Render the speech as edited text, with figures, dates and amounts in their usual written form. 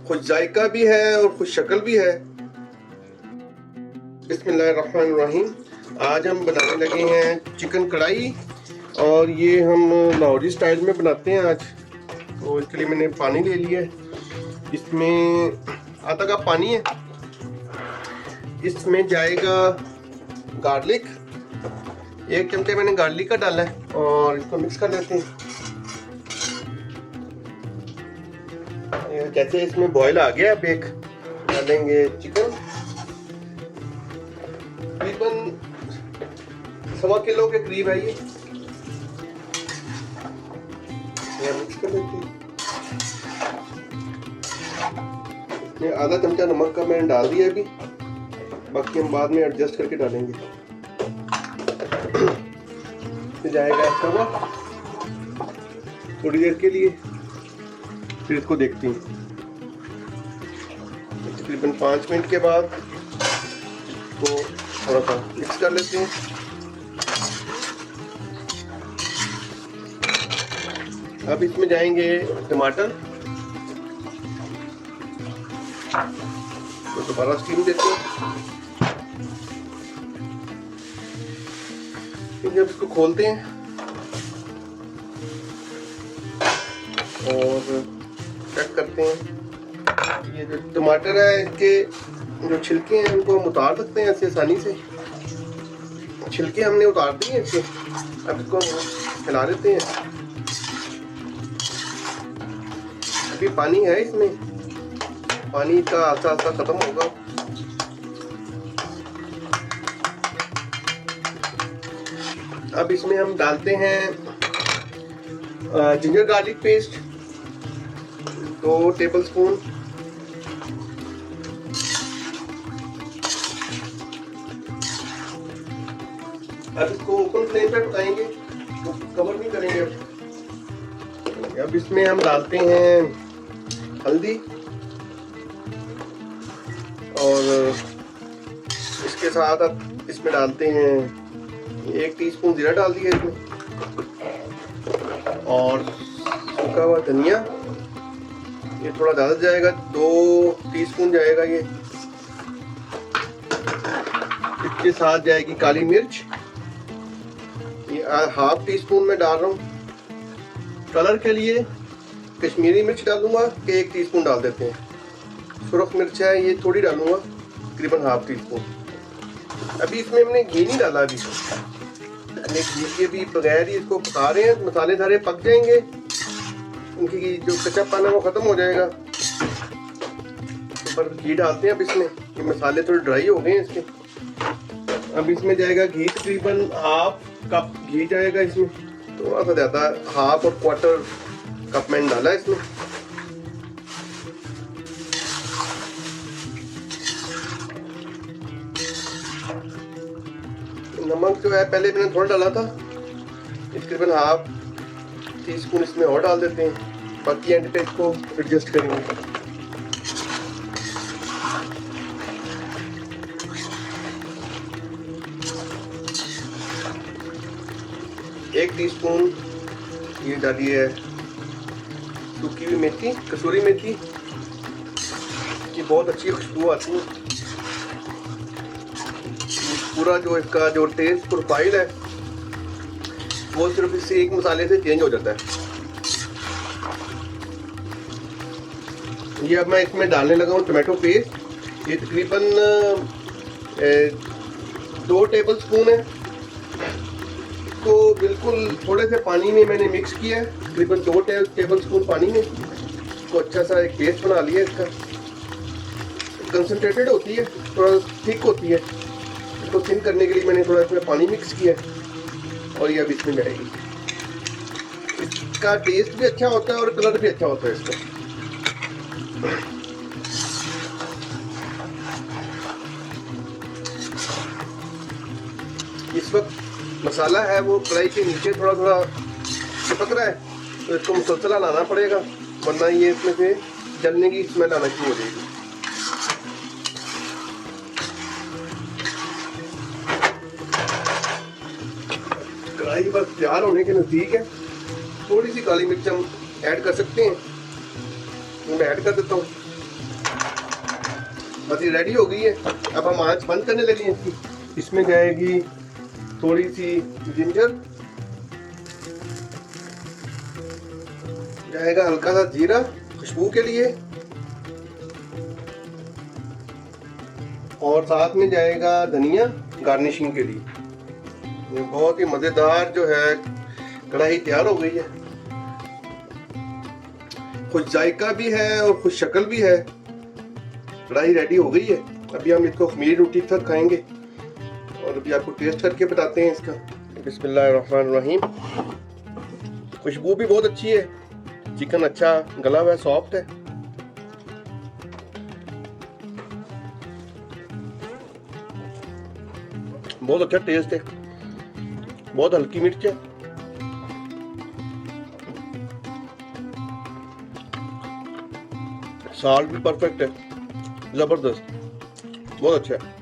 खुश जायका भी है और खुश शक्ल भी है। बिस्मिल्लाहिर्रहमानिर्रहीम। आज हम बनाने लगे हैं चिकन कढ़ाई और ये हम लाहौरी स्टाइल में बनाते हैं आज। तो इसके लिए मैंने पानी ले लिया है, इसमें आधा कप पानी है। इसमें जाएगा गार्लिक, 1 चमचे मैंने गार्लिक का डाला है और इसको मिक्स कर लेते हैं। जैसे इसमें बॉयल आ गया, अब एक डालेंगे चिकन, तकरीबन 1.25 किलो के करीब है ये मिक्स कर लेते हैं। इसमें आधा चमचा नमक का मैंने डाल दिया अभी, बाकी हम बाद में एडजस्ट करके डालेंगे। फिर जाएगा तवा थोड़ी देर के लिए, फिर इसको देखते हैं। तकरीबन 5 मिनट के बाद इसको थोड़ा सा मिक्स कर लेते हैं। अब इसमें जाएंगे टमाटर, तो दोबारा स्टीम देते हैं। जब इसको खोलते हैं और चेक करते हैं, ये जो टमाटर है इसके जो छिलके हैं उनको हम उतार सकते हैं ऐसे आसानी से। छिलके हमने उतार दिए हैं इसके। अब इसको हिला देते हैं। अभी पानी है इसमें, पानी का आस्ता आस्ता खत्म होगा। अब इसमें हम डालते हैं जिंजर गार्लिक पेस्ट 2 टेबलस्पून। अब इसको ओपन फ्लेम पे पकाएंगे, तो कवर नहीं करेंगे। अब इसमें हम डालते हैं हल्दी और इसके साथ अब इसमें डालते हैं 1 टीस्पून जीरा डाल दिया इसमें, और सूखा हुआ धनिया, ये थोड़ा ज़्यादा जाएगा, 2 टीस्पून जाएगा ये। इसके साथ जाएगी काली मिर्च, ये 1/2 टीस्पून में डाल रहा हूँ। कलर के लिए कश्मीरी मिर्च डालूंगा कि 1 टीस्पून डाल देते हैं। सुरख मिर्च है ये थोड़ी डालूंगा, तकरीबन 1/2 टीस्पून। अभी इसमें हमने घी नहीं डाला, अभी घी के भी बगैर ही इसको पका रहे हैं। मसाले सारे पक जाएंगे, उनकी जो कच्चापन है वो खत्म हो जाएगा। ऊपर घी डालते हैं अब इसमें, ये मसाले थोड़े ड्राई हो गए हैं इसके। अब इसमें जाएगा घी, तकरीबन 1/2 कप घी जाएगा इसमें, थोड़ा सा ज़्यादा, 1/2 और 1/4 कप मैंने डाला है इसमें। नमक जो है पहले मैंने थोड़ा डाला था, तकरीबन 1/2 टीस्पून इसमें और डाल देते हैं, बाकी एंड पे इसको एडजस्ट करेंगे। एक टीस्पून ये डाली है सूखी हुई मेथी, कसूरी मेथी की बहुत अच्छी खुशबू आती है। पूरा जो इसका जो टेस्ट प्रोफाइल है वो सिर्फ इसी एक मसाले से चेंज हो जाता है। ये अब मैं इसमें डालने लगा हूँ टमाटो पेस्ट, ये तकरीबन 2 टेबलस्पून है। इसको बिल्कुल थोड़े से पानी में मैंने मिक्स किया है, तकरीबन 2 टेबलस्पून पानी में। इसको अच्छा सा एक पेस्ट बना लिया। इसका कंसनट्रेटेड होती है, थोड़ा थिक होती है। इसको थिन करने के लिए मैंने थोड़ा इसमें पानी मिक्स किया है और ये अब इसमें जाएगी। इसका टेस्ट भी अच्छा होता है और कलर भी अच्छा होता है इसका। इस वक्त मसाला है वो कढ़ाई के नीचे थोड़ा थोड़ा चिपक रहा है, तो इसको मुसलसल लाना पड़ेगा, वरना ये इसमें से जलने की स्मेल आना शुरू हो जाएगी। कढ़ाई बस तैयार होने के नज़दीक है। थोड़ी सी काली मिर्च हम ऐड कर सकते हैं, मैं ऐड कर देता हूँ। बस ये रेडी हो गई है। अब हम आंच बंद करने लगे हैं इसकी। इसमें जाएगी थोड़ी सी जिंजर, जाएगा हल्का सा जीरा खुशबू के लिए, और साथ में जाएगा धनिया गार्निशिंग के लिए। ये बहुत ही मज़ेदार जो है कढ़ाई तैयार हो गई है। खुश जायका भी है और खुश शक्ल भी है। कढ़ाई रेडी हो गई है। अभी हम इसको खमीरी रोटी के साथ खाएंगे और अभी आपको टेस्ट करके बताते हैं इसका। बिस्मिल्लाहिर्रहमानिर्रहीम। खुशबू भी बहुत अच्छी है, चिकन अच्छा गला हुआ है, सॉफ्ट है। बहुत अच्छा टेस्ट है, बहुत हल्की मिर्च है। साल्ट भी परफेक्ट है, जबरदस्त, बहुत अच्छा है।